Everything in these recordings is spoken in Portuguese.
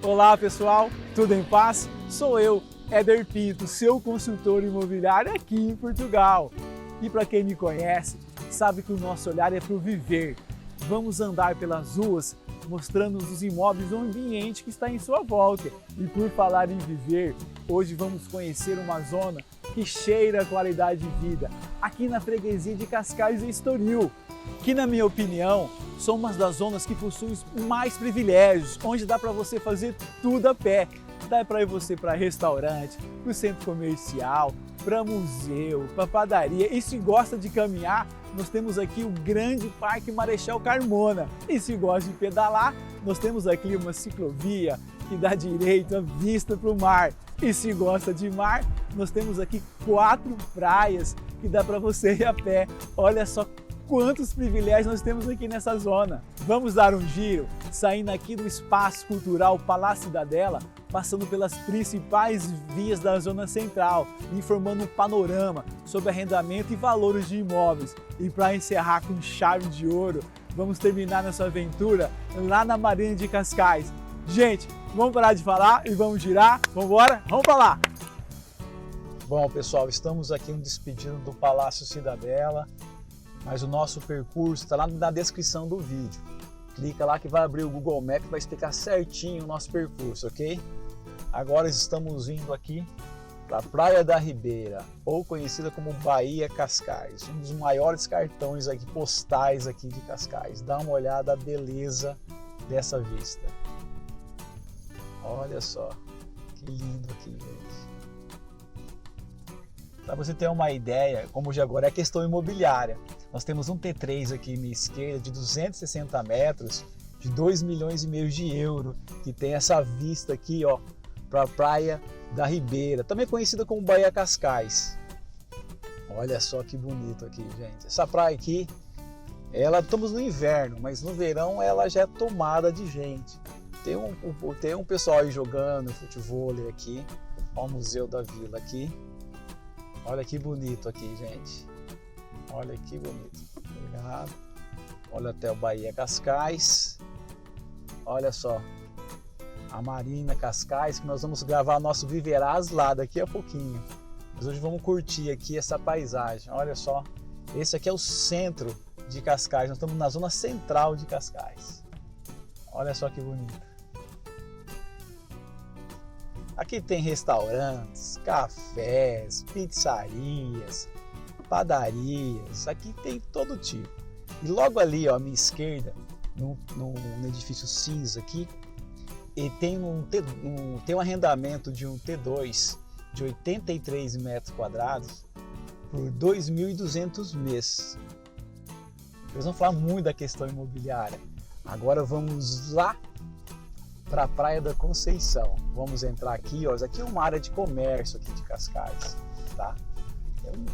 Olá pessoal, tudo em paz? Sou eu, Éder Pinto, seu consultor imobiliário aqui em Portugal. E para quem me conhece, sabe que o nosso olhar é para o viver. Vamos andar pelas ruas mostrando os imóveis, o ambiente que está em sua volta. E por falar em viver, hoje vamos conhecer uma zona que cheira a qualidade de vida, aqui na freguesia de Cascais e Estoril, que na minha opinião são uma das zonas que possui mais privilégios, onde dá para você fazer tudo a pé. Dá para ir você para restaurante, para o centro comercial, para museu, para padaria. E se gosta de caminhar, nós temos aqui o grande Parque Marechal Carmona. E se gosta de pedalar, nós temos aqui uma ciclovia que dá direito à vista para o mar. E se gosta de mar, nós temos aqui 4 praias que dá para você ir a pé. Olha só quantos privilégios nós temos aqui nessa zona. Vamos dar um giro, saindo aqui do Espaço Cultural Palácio Cidadela, passando pelas principais vias da zona central, informando um panorama sobre arrendamento e valores de imóveis. E para encerrar com chave de ouro, vamos terminar nossa aventura lá na Marina de Cascais. Gente, vamos parar de falar e vamos girar? Vamos embora? Vamos para lá! Bom pessoal, estamos aqui no despedido do Palácio Cidadela, mas o nosso percurso está lá na descrição do vídeo. Clica lá que vai abrir o Google Maps e vai explicar certinho o nosso percurso, ok? Agora estamos vindo aqui para a Praia da Ribeira, ou conhecida como Bahia Cascais, um dos maiores cartões aqui, postais aqui de Cascais. Dá uma olhada a beleza dessa vista. Olha só, que lindo aqui, gente. Para você ter uma ideia, como já agora é questão imobiliária, nós temos um T3 aqui na esquerda de 260 metros, de 2,5 milhões de euros, que tem essa vista aqui, ó, para a Praia da Ribeira, também conhecida como Bahia Cascais. Olha só que bonito aqui, gente. Essa praia aqui, estamos no inverno, mas no verão ela já é tomada de gente. Tem um pessoal aí jogando futevôlei aqui, ó, o Museu da Vila aqui. Olha que bonito aqui, gente. Olha que bonito. Obrigado. Olha até o Bahia Cascais. Olha só. A Marina Cascais, que nós vamos gravar nosso Viverás lá daqui a pouquinho. Mas hoje vamos curtir aqui essa paisagem. Olha só. Esse aqui é o centro de Cascais. Nós estamos na zona central de Cascais. Olha só que bonito. Aqui tem restaurantes, cafés, pizzarias, padarias, aqui tem todo tipo. E logo ali, ó, à minha esquerda, no edifício cinza aqui, e tem um arrendamento de um T2 de 83 metros quadrados por 2.200 mês. Eles vão falar muito da questão imobiliária. Agora vamos lá para a Praia da Conceição. Vamos entrar aqui, ó. Isso aqui é uma área de comércio aqui de Cascais, tá?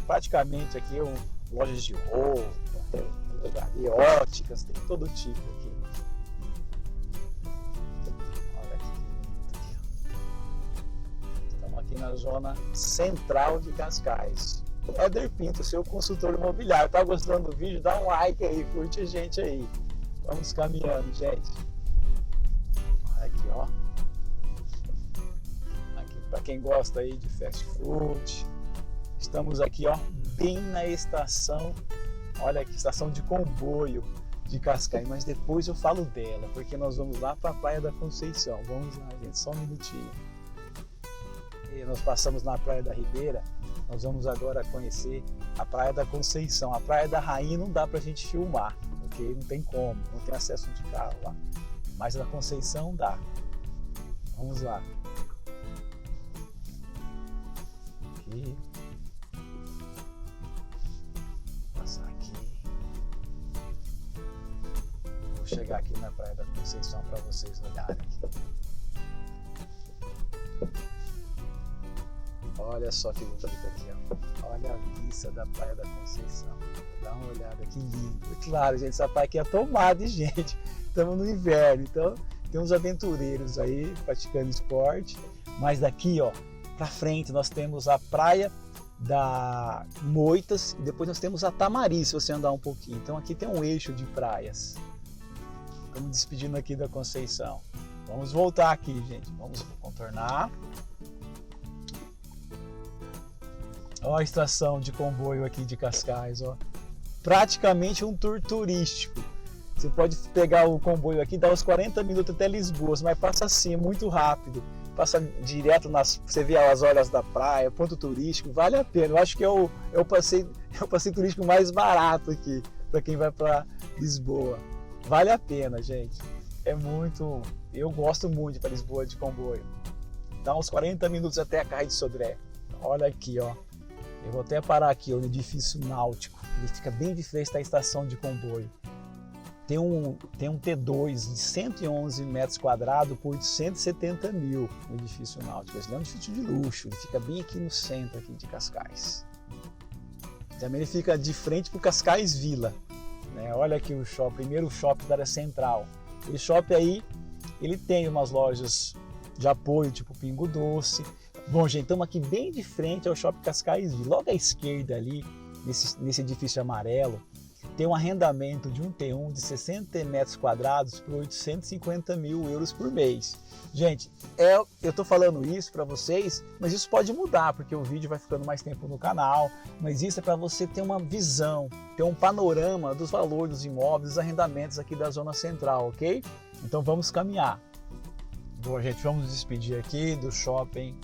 Praticamente aqui lojas de roupa, tem óticas, tem todo tipo aqui. Olha que bonito aqui. Estamos aqui na zona central de Cascais. Éder Pinto, seu consultor imobiliário. Tá gostando do vídeo? Dá um like aí, curte a gente aí. Vamos caminhando, gente. Aqui, ó. Aqui para quem gosta aí de fast food. Estamos aqui, ó, bem na estação. Olha aqui, estação de comboio de Cascais, mas depois eu falo dela, porque nós vamos lá para a Praia da Conceição. Vamos lá, gente, só um minutinho. E nós passamos na Praia da Ribeira, nós vamos agora conhecer a Praia da Conceição. A Praia da Rainha não dá pra gente filmar, porque não tem como, não tem acesso de carro lá. Mas na Conceição dá. Vamos lá. Aqui. Vou passar aqui. Vou chegar aqui na Praia da Conceição para vocês olharem aqui. Olha só que bonito aqui, ó. Olha a vista da Praia da Conceição. Dá uma olhada, que lindo. E claro, gente, essa praia aqui é tomada de gente. Estamos no inverno, então tem uns aventureiros aí praticando esporte. Mas daqui, ó, pra frente nós temos a Praia da Moitas e depois nós temos a Tamari, se você andar um pouquinho. Então aqui tem um eixo de praias. Estamos despedindo aqui da Conceição. Vamos voltar aqui, gente. Vamos contornar. Olha a estação de comboio aqui de Cascais, ó. Praticamente um tour turístico. Você pode pegar o comboio aqui, dá uns 40 minutos até Lisboa, mas passa assim, muito rápido. Passa direto você vê as horas da praia, ponto turístico, vale a pena. Eu acho que é o passeio turístico mais barato aqui, para quem vai para Lisboa. Vale a pena, gente. Eu gosto muito para Lisboa de comboio. Dá uns 40 minutos até a Carré de Sodré. Olha aqui, ó. Eu vou até parar aqui, ó, no edifício náutico. Ele fica bem de frente da estação de comboio. Tem um T2 de 111 metros quadrados por 170 mil no edifício náutico. Ele é um edifício de luxo, ele fica bem aqui no centro aqui de Cascais. Também ele fica de frente para o Cascais Vila. Né? Olha aqui o shopping, primeiro shopping da área central. Esse shopping aí, ele tem umas lojas de apoio, tipo Pingo Doce. Bom, gente, estamos aqui bem de frente ao shopping Cascais Vila. Logo à esquerda ali, nesse edifício amarelo, tem um arrendamento de um T1 de 60 metros quadrados por 850 mil euros por mês. Gente, eu estou falando isso para vocês, mas isso pode mudar, porque o vídeo vai ficando mais tempo no canal, mas isso é para você ter uma visão, ter um panorama dos valores dos imóveis, dos arrendamentos aqui da Zona Central, ok? Então vamos caminhar. Bom, gente, vamos nos despedir aqui do shopping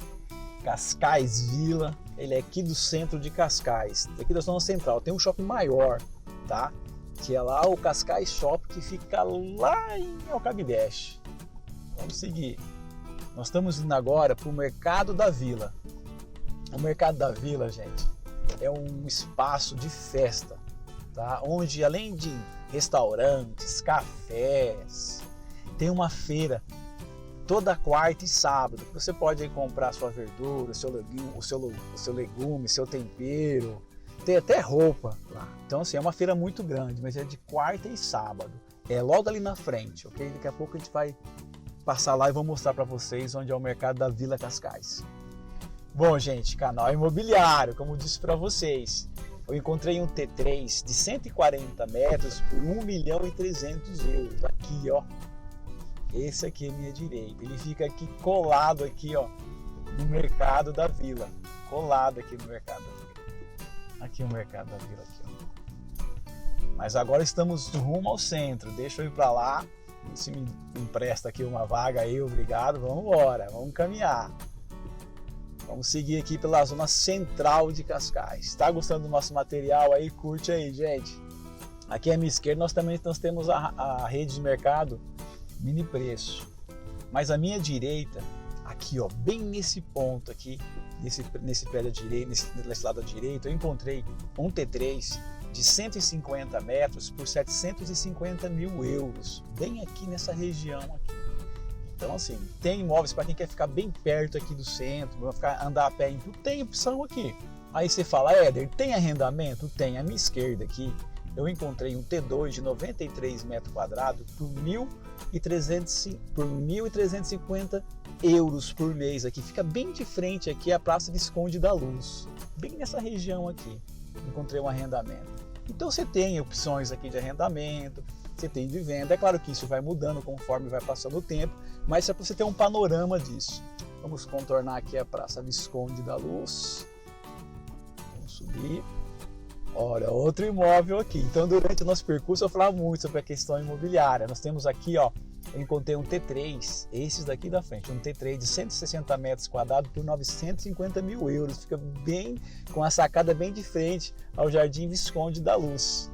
Cascais Vila. Ele é aqui do centro de Cascais, aqui da Zona Central. Tem um shopping maior, tá? Que é lá o Cascais Shopping, que fica lá em Alcabideste. Vamos seguir. Nós estamos indo agora para o Mercado da Vila. O Mercado da Vila, gente, é um espaço de festa, tá? Onde além de restaurantes, cafés, tem uma feira toda quarta e sábado. Você pode aí comprar sua verdura, seu legume, seu tempero. Tem até roupa lá. Então assim, é uma feira muito grande, mas é de quarta e sábado. É logo ali na frente, ok? Daqui a pouco a gente vai passar lá e vou mostrar para vocês onde é o Mercado da Vila Cascais. Bom, gente, canal imobiliário, como eu disse para vocês. Eu encontrei um T3 de 140 metros por 1 milhão e 300 euros. Aqui, ó. Esse aqui é minha direita. Ele fica aqui colado aqui, ó, no Mercado da Vila. Colado aqui no Mercado da Vila. Aqui o Mercado da Vila, aqui, ó. Mas agora estamos rumo ao centro. Deixa eu ir para lá. Se me empresta aqui uma vaga aí, obrigado. Vamos embora, vamos caminhar. Vamos seguir aqui pela zona central de Cascais. Está gostando do nosso material aí? Curte aí, gente. Aqui à minha esquerda nós temos a rede de mercado Mini Preço. Mas à minha direita, aqui, ó, bem nesse ponto aqui, nesse pé da direita, nesse lado da direita, eu encontrei um T3 de 150 metros por 750 mil euros, bem aqui nessa região aqui. Então assim, tem imóveis para quem quer ficar bem perto aqui do centro, andar a pé, tem opção aqui. Aí você fala, Éder, tem arrendamento? Tem. À minha esquerda aqui, eu encontrei um T2 de 93 metros quadrados por 1.350 euros por mês aqui. Fica bem de frente aqui a Praça Visconde da Luz, bem nessa região aqui. Encontrei um arrendamento. Então você tem opções aqui de arrendamento, você tem de venda. É claro que isso vai mudando conforme vai passando o tempo, mas é para você ter um panorama disso. Vamos contornar aqui a Praça Visconde da Luz. Vamos subir. Olha, outro imóvel aqui. Então durante o nosso percurso eu falava muito sobre a questão imobiliária. Nós temos aqui, ó, eu encontrei um T3, esses daqui da frente, um T3 de 160 metros quadrados por 950 mil euros. Fica bem, com a sacada bem de frente ao Jardim Visconde da Luz.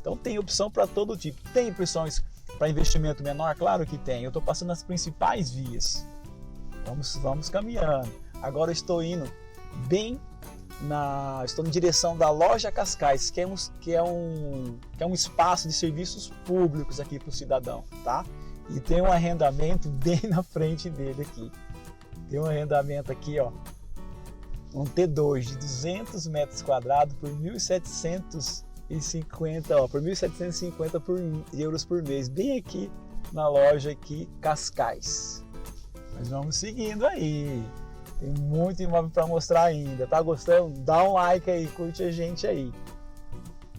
Então tem opção para todo tipo. Tem opções para investimento menor? Claro que tem. Eu estou passando nas principais vias. Vamos caminhando. Agora eu estou indo estou em direção da Loja Cascais, que é um espaço de serviços públicos aqui para o cidadão, tá? E tem um arrendamento bem na frente dele aqui. Tem um arrendamento aqui, ó, um T2 de 200 metros quadrados por 1.750, ó, por 1.750 euros por mês, bem aqui na loja aqui Cascais. Mas vamos seguindo aí. Tem muito imóvel para mostrar ainda. Tá gostando? Dá um like aí, curte a gente aí.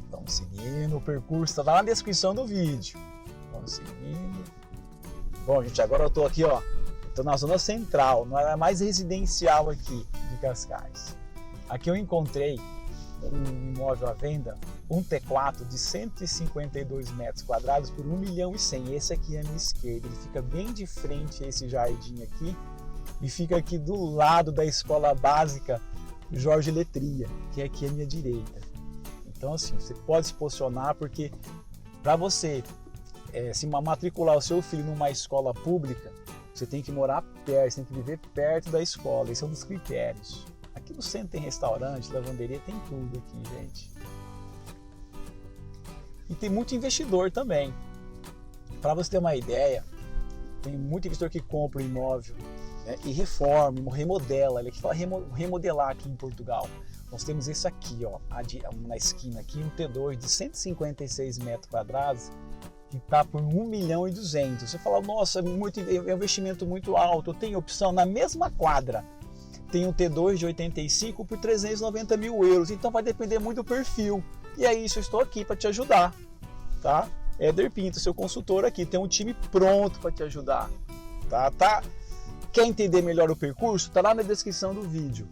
Vamos seguindo, o percurso está lá na descrição do vídeo. Vamos seguindo. Bom, gente, agora eu tô aqui, ó. Tô na zona central, na área mais residencial aqui de Cascais. Aqui eu encontrei um imóvel à venda, um T4 de 152 metros quadrados por 1 milhão e 100. Esse aqui é à minha esquerda, ele fica bem de frente a esse jardim aqui e fica aqui do lado da escola básica Jorge Letria, que é aqui à minha direita. Então assim, você pode se posicionar porque para você se matricular o seu filho numa escola pública, você tem que morar perto, você tem que viver perto da escola, esse é um dos critérios. Aqui no centro tem restaurante, lavanderia, tem tudo aqui, gente. E tem muito investidor também. Para você ter uma ideia, tem muito investidor que compra um imóvel, né, e reforma, remodela. Ele fala remodelar aqui em Portugal. Nós temos esse aqui, ó, na esquina aqui, um T2 de 156 metros quadrados, que está por 1 milhão e 200. Você fala, nossa, é um investimento muito alto, eu tenho opção na mesma quadra. Tem um T2 de 85 por 390 mil euros, então vai depender muito do perfil. E é isso, eu estou aqui para te ajudar, tá? Éder Pinto, seu consultor aqui, tem um time pronto para te ajudar, tá? Quer entender melhor o percurso? Tá lá na descrição do vídeo,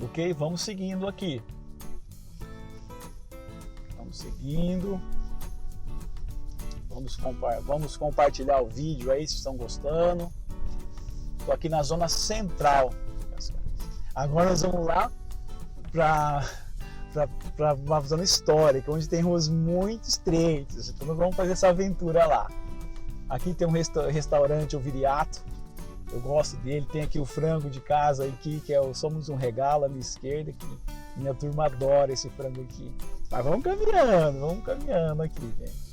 ok? Vamos seguindo aqui. Vamos seguindo. Vamos compartilhar o vídeo aí, se estão gostando. Estou aqui na zona central. Agora nós vamos lá para uma zona histórica, onde tem ruas muito estreitas. Então nós vamos fazer essa aventura lá. Aqui tem um restaurante, o Viriato. Eu gosto dele. Tem aqui o frango de casa aqui, que é o Somos um Regalo à minha esquerda. Que minha turma adora esse frango aqui. Mas vamos caminhando aqui, gente.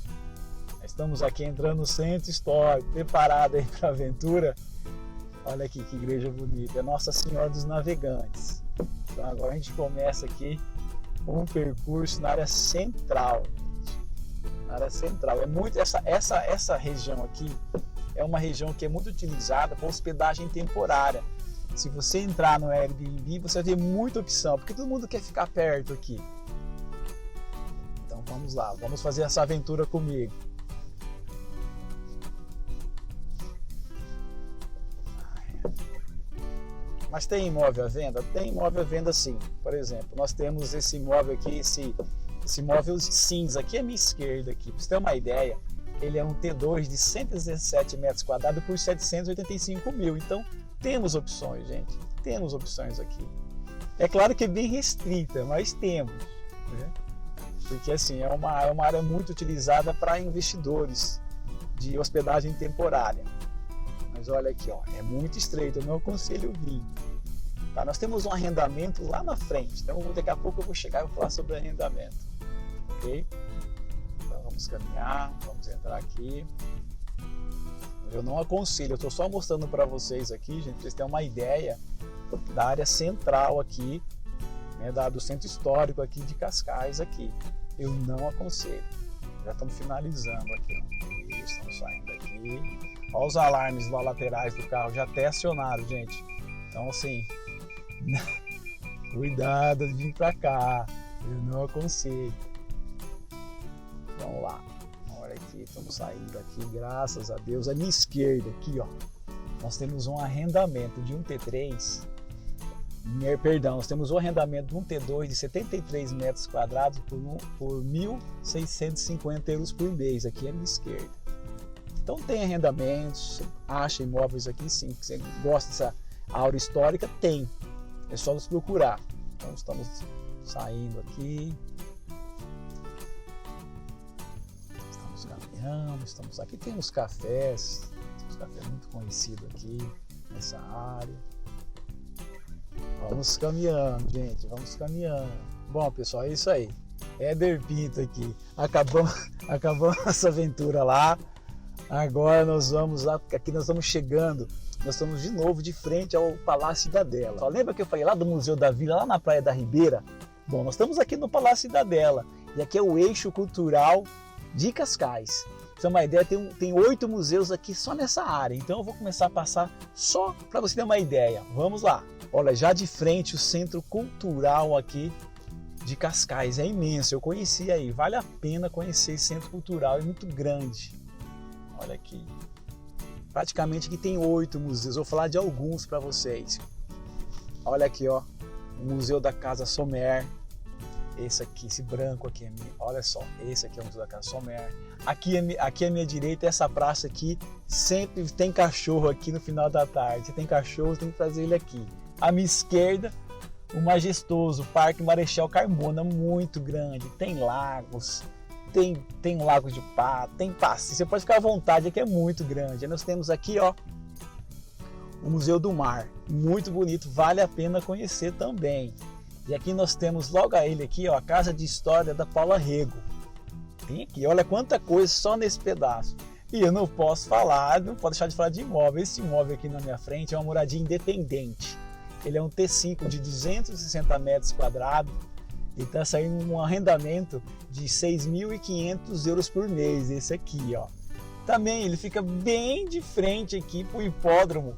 Estamos aqui entrando no centro histórico, preparado aí para a aventura. Olha aqui que igreja bonita, é Nossa Senhora dos Navegantes. Então agora a gente começa aqui um percurso na área central. Na área central, é muito essa região aqui é uma região que é muito utilizada para hospedagem temporária. Se você entrar no Airbnb, você vai ter muita opção, porque todo mundo quer ficar perto aqui. Então vamos lá, vamos fazer essa aventura comigo. Mas tem imóvel à venda? Tem imóvel à venda sim. Por exemplo, nós temos esse imóvel aqui, esse imóvel cinza aqui à minha esquerda aqui. Para você ter uma ideia, ele é um T2 de 117 metros quadrados por 785 mil. Então temos opções, gente. Temos opções aqui. É claro que é bem restrita, mas temos, né? Porque assim, é uma área muito utilizada para investidores de hospedagem temporária. Mas olha aqui, ó, é muito estreito, eu não aconselho vir. Tá? Nós temos um arrendamento lá na frente, então daqui a pouco eu vou chegar e vou falar sobre arrendamento. Ok? Então vamos caminhar, vamos entrar aqui. Eu não aconselho, eu estou só mostrando para vocês aqui, gente, para vocês terem uma ideia da área central aqui, né, do centro histórico aqui de Cascais aqui. Eu não aconselho. Já estamos finalizando aqui, ó. Estamos saindo aqui. Olha os alarmes lá laterais do carro, já até acionaram, gente. Então assim, cuidado de vir para cá, eu não aconselho. Vamos lá, olha aqui, estamos saindo aqui, graças a Deus. À minha esquerda aqui, ó, nós temos um arrendamento de um T3, perdão, nós temos um arrendamento de um T2 de 73 metros quadrados por 1.650 euros por mês, aqui à minha esquerda. Então tem arrendamentos, acha imóveis aqui sim, que você gosta dessa aura histórica, tem. É só nos procurar. Então estamos saindo aqui. Estamos caminhando, estamos aqui. Tem uns cafés muito conhecidos aqui nessa área. Vamos caminhando, gente, vamos caminhando. Bom, pessoal, é isso aí. Éder Pinto aqui. Acabamos essa aventura lá. Agora nós vamos lá, aqui nós estamos chegando, nós estamos de novo de frente ao Palácio Cidadela. Só lembra que eu falei lá do Museu da Vila, lá na Praia da Ribeira? Bom, nós estamos aqui no Palácio Cidadela e aqui é o eixo cultural de Cascais. Pra você ter uma ideia, tem 8 museus aqui só nessa área, então eu vou começar a passar só para você ter uma ideia. Vamos lá. Olha, já de frente o Centro Cultural aqui de Cascais, é imenso, eu conheci aí, vale a pena conhecer esse Centro Cultural, é muito grande. Olha aqui. Praticamente aqui tem 8 museus, vou falar de alguns para vocês. Olha aqui, ó, o Museu da Casa Sommer. Esse aqui, esse branco aqui, olha só, esse aqui é o Museu da Casa Sommer. Aqui à minha direita, essa praça aqui, sempre tem cachorro aqui no final da tarde. Se tem cachorro, tem que trazer ele aqui. À minha esquerda, o majestoso Parque Marechal Carmona, muito grande, tem lagos, tem um lago de pato, tem passeio, você pode ficar à vontade, aqui é muito grande. Aí nós temos aqui, ó, o Museu do Mar, muito bonito, vale a pena conhecer também. E aqui nós temos logo a ele aqui, ó, a Casa de História da Paula Rego. Tem aqui, olha quanta coisa só nesse pedaço. E eu não posso deixar de falar de imóvel. Esse imóvel aqui na minha frente é uma moradia independente. Ele é um T5 de 260 metros quadrados e está saindo um arrendamento de 6.500 euros por mês, esse aqui, ó. Também ele fica bem de frente aqui para o hipódromo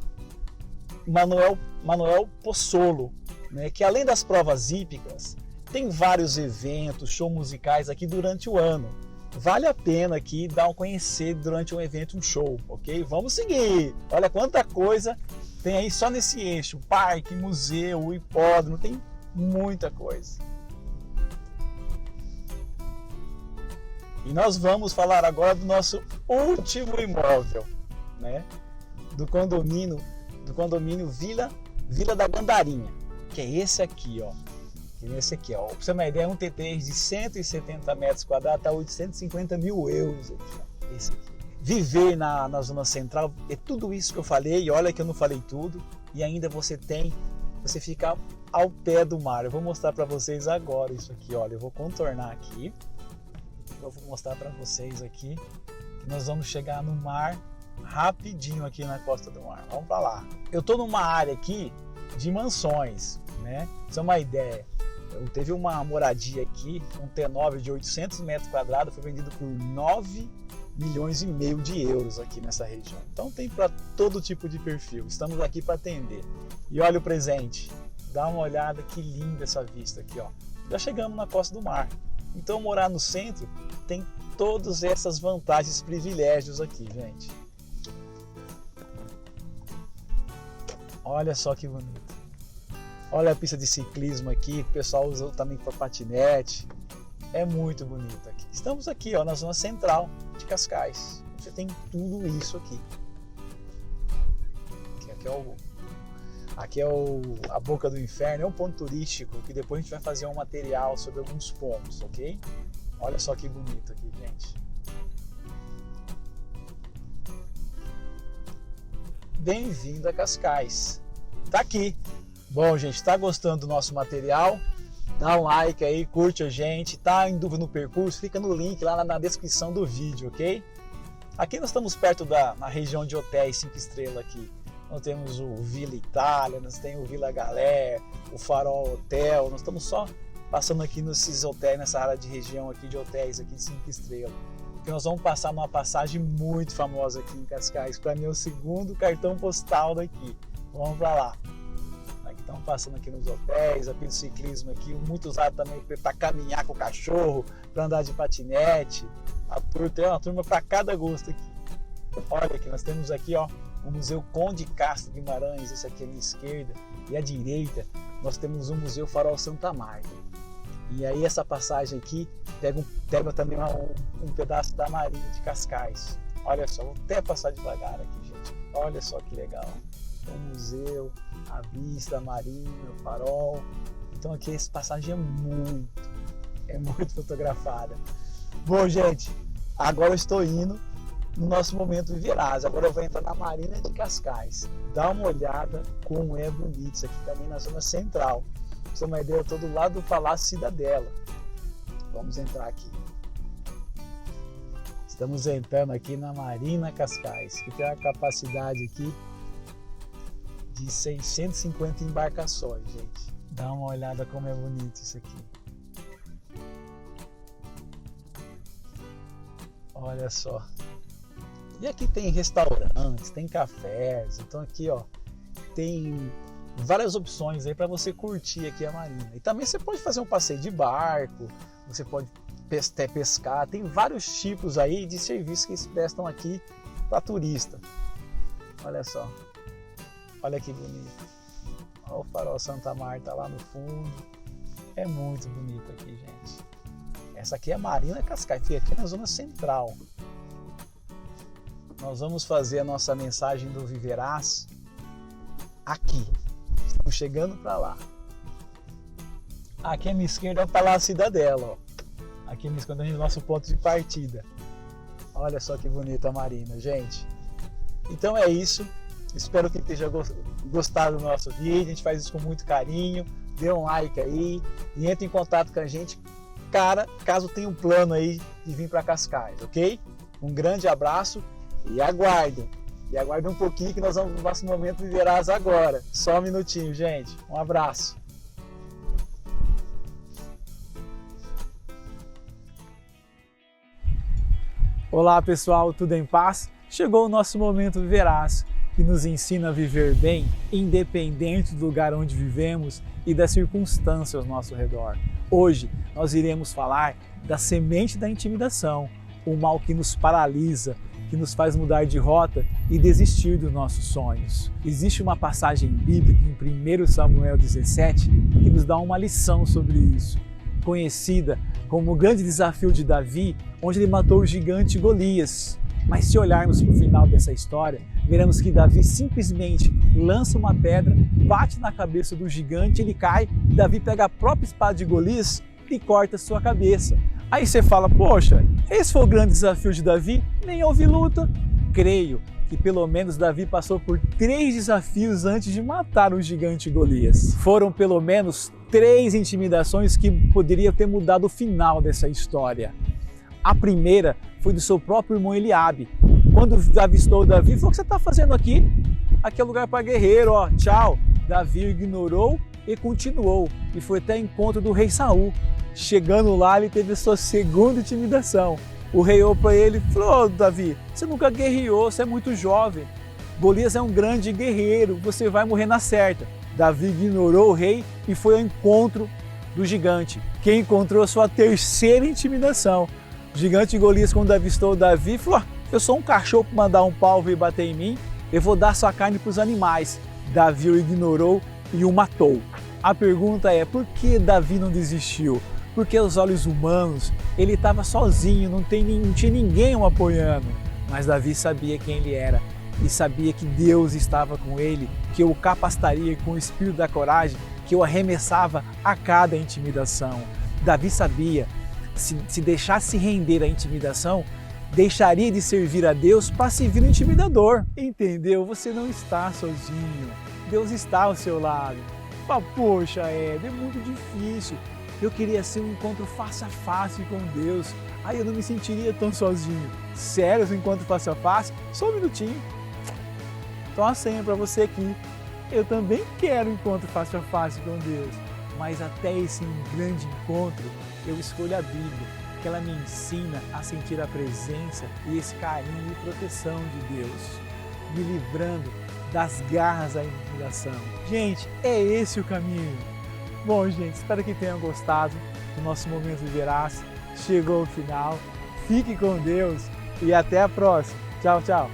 Manuel Pozzolo, né, que além das provas hípicas, tem vários eventos, shows musicais aqui durante o ano. Vale a pena aqui dar um conhecer durante um evento, um show, ok? Vamos seguir! Olha quanta coisa tem aí só nesse eixo, parque, museu, hipódromo, tem muita coisa. E nós vamos falar agora do nosso último imóvel, né? Do condomínio Vila da Gandarinha, que é esse aqui, ó. Esse aqui, ó. Pra você ter uma ideia, é um T3 de 170 metros quadrados, tá 850 mil euros. Esse aqui. Viver na zona central é tudo isso que eu falei, e olha que eu não falei tudo, e ainda você fica ao pé do mar. Eu vou mostrar para vocês agora isso aqui, olha, eu vou contornar aqui. Eu vou mostrar para vocês aqui que nós vamos chegar no mar rapidinho aqui na costa do mar. Vamos para lá. Eu tô numa área aqui de mansões, né? Pra você ter uma ideia, teve uma moradia aqui, um T9 de 800 metros quadrados, foi vendido por 9,5 milhões de euros aqui nessa região. Então tem para todo tipo de perfil. Estamos aqui para atender. E olha o presente. Dá uma olhada que linda essa vista aqui, ó. Já chegamos na costa do mar. Então morar no centro tem todas essas vantagens, privilégios aqui, gente. Olha só que bonito. Olha a pista de ciclismo aqui, que o pessoal usa também para patinete. É muito bonito aqui. Estamos aqui, ó, na zona central de Cascais. Você tem tudo isso aqui. Aqui é a Boca do Inferno, é um ponto turístico que depois a gente vai fazer um material sobre alguns pontos, ok? Olha só que bonito aqui, gente. Bem-vindo a Cascais. Tá aqui. Bom, gente, tá gostando do nosso material? Dá um like aí, curte a gente. Tá em dúvida no percurso? Fica no link lá na descrição do vídeo, ok? Aqui nós estamos perto na região de hotéis 5 estrelas aqui. Nós temos o Vila Itália, nós temos o Vila Galé, o Farol Hotel. Nós estamos só passando aqui nesses hotéis, nessa área de região aqui de hotéis aqui de 5 estrelas. Porque nós vamos passar numa passagem muito famosa aqui em Cascais. Para mim é o segundo cartão postal daqui. Vamos para lá. Aqui estamos passando aqui nos hotéis, aqui no ciclismo aqui, muito usado também para caminhar com o cachorro, para andar de patinete. Tem uma turma para cada gosto aqui. Olha aqui, nós temos aqui, ó, o Museu Conde Castro Guimarães, esse aqui à minha esquerda, e à direita nós temos o Museu Farol Santa Marta. E aí essa passagem aqui pega também um pedaço da Marinha de Cascais. Olha só, vou até passar devagar aqui, gente. Olha só que legal. O museu, a vista, a Marinha, o farol. Então aqui essa passagem é muito fotografada. Bom, gente, agora eu estou indo no nosso momento de viragem. Agora eu vou entrar na Marina de Cascais. Dá uma olhada como é bonito isso aqui também na zona central. Pra você ter uma ideia, eu estou do lado do Palácio Cidadela. Vamos entrar aqui. Estamos entrando aqui na Marina Cascais, que tem a capacidade aqui de 650 embarcações, gente. Dá uma olhada como é bonito isso aqui. Olha só. E aqui tem restaurantes, tem cafés, então aqui, ó, tem várias opções aí para você curtir aqui a Marina. E também você pode fazer um passeio de barco, você pode pescar, tem vários tipos aí de serviços que se prestam aqui para turista. Olha só, olha que bonito. Olha o farol Santa Marta lá no fundo. É muito bonito aqui, gente. Essa aqui é a Marina Cascais, fica aqui na zona central. Nós vamos fazer a nossa mensagem do Viverás aqui. Estamos chegando para lá. Aqui à minha esquerda é o Palácio Cidadela, ó. Aqui à minha esquerda é o nosso ponto de partida. Olha só que bonita a Marina, gente. Então é isso. Espero que tenha gostado do nosso vídeo. A gente faz isso com muito carinho. Dê um like aí e entre em contato com a gente, caso tenha um plano aí de vir para Cascais, ok? Um grande abraço e aguardem. E aguardem um pouquinho que nós vamos no nosso momento Viverás agora. Só um minutinho, gente. Um abraço. Olá pessoal, tudo em paz? Chegou o nosso momento Viverás, que nos ensina a viver bem, independente do lugar onde vivemos e das circunstâncias ao nosso redor. Hoje nós iremos falar da semente da intimidação, o mal que nos paralisa, que nos faz mudar de rota e desistir dos nossos sonhos. Existe uma passagem bíblica em 1 Samuel 17 que nos dá uma lição sobre isso, conhecida como o grande desafio de Davi, onde ele matou o gigante Golias. Mas se olharmos para o final dessa história, veremos que Davi simplesmente lança uma pedra, bate na cabeça do gigante, ele cai, e Davi pega a própria espada de Golias e corta sua cabeça. Aí você fala, poxa, esse foi o grande desafio de Davi? Nem houve luta. Creio que pelo menos Davi passou por 3 desafios antes de matar o gigante Golias. Foram pelo menos 3 intimidações que poderiam ter mudado o final dessa história. A primeira foi do seu próprio irmão Eliabe. Quando avistou Davi, falou: o que você está fazendo aqui? Aqui é lugar para guerreiro, ó, tchau. Davi ignorou e continuou, e foi até encontro do rei Saul. Chegando lá, ele teve a sua segunda intimidação. O rei olhou para ele e falou: ô, Davi, você nunca guerreou, você é muito jovem. Golias é um grande guerreiro, você vai morrer na certa. Davi ignorou o rei e foi ao encontro do gigante, que encontrou a sua terceira intimidação. O gigante Golias, quando avistou Davi, falou: eu sou um cachorro para mandar um pau vir bater em mim, eu vou dar sua carne para os animais. Davi o ignorou e o matou. A pergunta é, por que Davi não desistiu? Porque aos olhos humanos ele estava sozinho, não tinha ninguém o apoiando. Mas Davi sabia quem ele era e sabia que Deus estava com ele, que o capacitaria com o espírito da coragem, que o arremessava a cada intimidação. Davi sabia, se deixasse render à intimidação, deixaria de servir a Deus para servir o intimidador. Entendeu? Você não está sozinho. Deus está ao seu lado. Mas, poxa, é muito difícil. Eu queria ser um encontro face a face com Deus. Aí eu não me sentiria tão sozinho. Sério, um encontro face a face? Só um minutinho. Então a senha para você aqui. Eu também quero um encontro face a face com Deus. Mas até esse grande encontro, eu escolho a Bíblia, que ela me ensina a sentir a presença e esse carinho e proteção de Deus, me livrando das garras da intimidação. Gente, é esse o caminho. Bom, gente, espero que tenham gostado do nosso Momento Viverás. Chegou o final. Fique com Deus e até a próxima. Tchau, tchau.